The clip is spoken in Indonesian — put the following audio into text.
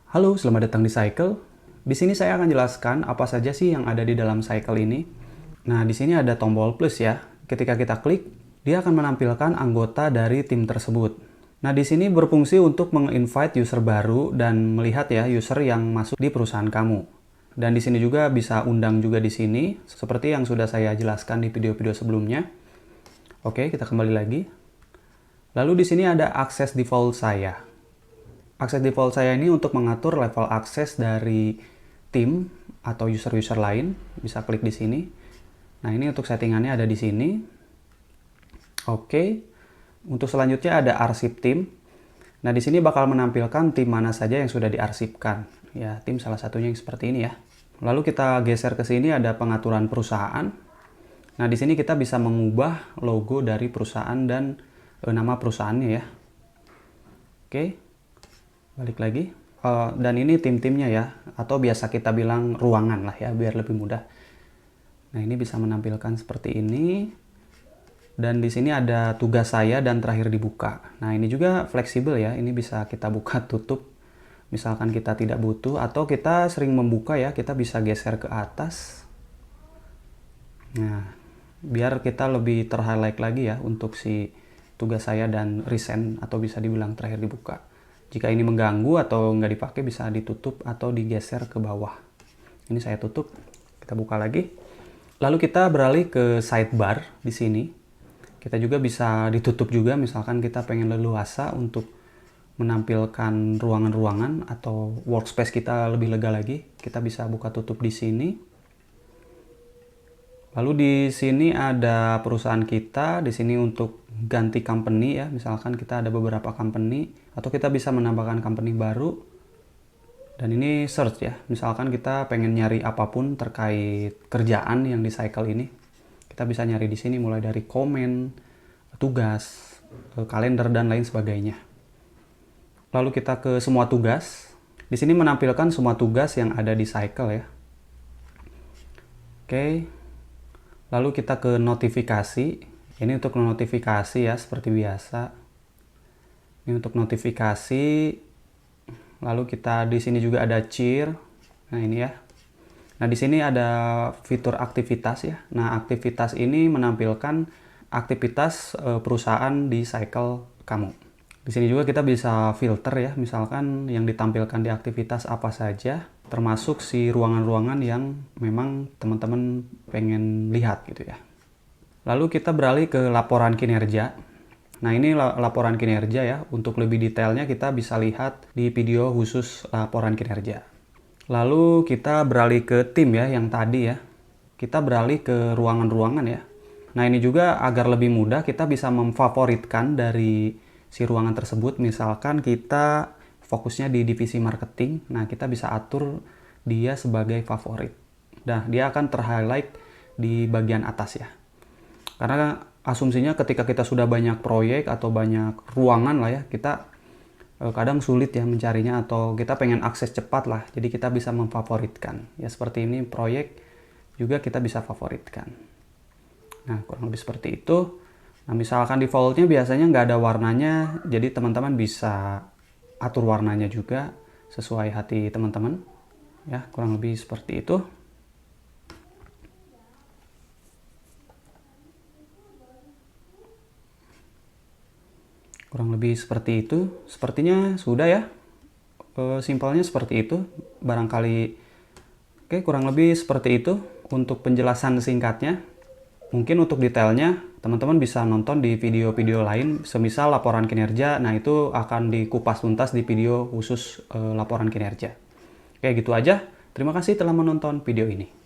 Halo, selamat datang di Cycle. Di sini saya akan jelaskan apa saja sih yang ada di dalam Cycle ini. Nah, di sini ada tombol plus ya. Ketika kita klik, dia akan menampilkan anggota dari tim tersebut. Nah, di sini berfungsi untuk meng-invite user baru dan melihat ya user yang masuk di perusahaan kamu. Dan di sini juga bisa undang juga di sini, seperti yang sudah saya jelaskan di video-video sebelumnya. Oke, kita kembali lagi. Lalu di sini ada akses default saya. Akses default saya ini untuk mengatur level akses dari tim atau user-user lain. Bisa klik di sini. Nah, ini untuk settingannya ada di sini. Oke. Untuk selanjutnya ada arsip tim. Nah, di sini bakal menampilkan tim mana saja yang sudah diarsipkan. Ya, tim salah satunya yang seperti ini ya. Lalu kita geser ke sini ada pengaturan perusahaan. Nah, di sini kita bisa mengubah logo dari perusahaan dan nama perusahaannya ya. Oke. Balik lagi. Dan ini tim-timnya ya, atau biasa kita bilang ruangan lah ya, biar lebih mudah. Nah, ini bisa menampilkan seperti ini. Dan di sini ada tugas saya dan terakhir dibuka. Nah, ini juga fleksibel ya, ini bisa kita buka tutup. Misalkan kita tidak butuh, atau kita sering membuka ya, kita bisa geser ke atas. Nah, biar kita lebih ter-highlight lagi ya, untuk si tugas saya dan recent, atau bisa dibilang terakhir dibuka. Jika ini mengganggu atau nggak dipakai bisa ditutup atau digeser ke bawah. Ini saya tutup, kita buka lagi. Lalu kita beralih ke sidebar di sini. Kita juga bisa ditutup juga, misalkan kita pengen leluasa untuk menampilkan ruangan-ruangan atau workspace kita lebih lega lagi. Kita bisa buka tutup di sini. Lalu di sini ada perusahaan kita, di sini untuk ganti company ya, misalkan kita ada beberapa company, atau kita bisa menambahkan company baru. Dan ini search ya, misalkan kita pengen nyari apapun terkait kerjaan yang di Cycle ini, kita bisa nyari di sini mulai dari komen, tugas, kalender dan lain sebagainya. Lalu kita ke semua tugas, di sini menampilkan semua tugas yang ada di Cycle ya. Oke. Lalu kita ke notifikasi. Ini untuk notifikasi ya, seperti biasa. Ini untuk notifikasi. Lalu kita di sini juga ada cheer. Nah, ini ya. Nah, di sini ada fitur aktivitas ya. Nah, aktivitas ini menampilkan aktivitas perusahaan di Cycle kamu. Di sini juga kita bisa filter ya, misalkan yang ditampilkan di aktivitas apa saja, termasuk si ruangan-ruangan yang memang teman-teman pengen lihat gitu ya. Lalu kita beralih ke laporan kinerja. Nah, ini laporan kinerja ya. Untuk lebih detailnya kita bisa lihat di video khusus laporan kinerja. Lalu kita beralih ke tim ya, yang tadi ya. Kita beralih ke ruangan-ruangan ya. Nah, ini juga agar lebih mudah kita bisa memfavoritkan dari si ruangan tersebut. Misalkan kita fokusnya di divisi marketing, nah kita bisa atur dia sebagai favorit. Nah, dia akan ter-highlight di bagian atas ya. Karena asumsinya ketika kita sudah banyak proyek atau banyak ruangan lah ya, kita kadang sulit ya mencarinya atau kita pengen akses cepat lah. Jadi kita bisa memfavoritkan. Ya seperti ini proyek juga kita bisa favoritkan. Nah, kurang lebih seperti itu. Nah, misalkan defaultnya biasanya nggak ada warnanya, jadi teman-teman bisa atur warnanya juga sesuai hati teman-teman. Ya, kurang lebih seperti itu. Kurang lebih seperti itu. Sepertinya sudah ya. Simpelnya seperti itu. Barangkali, oke, kurang lebih seperti itu untuk penjelasan singkatnya. Mungkin untuk detailnya, teman-teman bisa nonton di video-video lain, semisal laporan kinerja, nah itu akan dikupas tuntas di video khusus laporan kinerja. Oke, gitu aja. Terima kasih telah menonton video ini.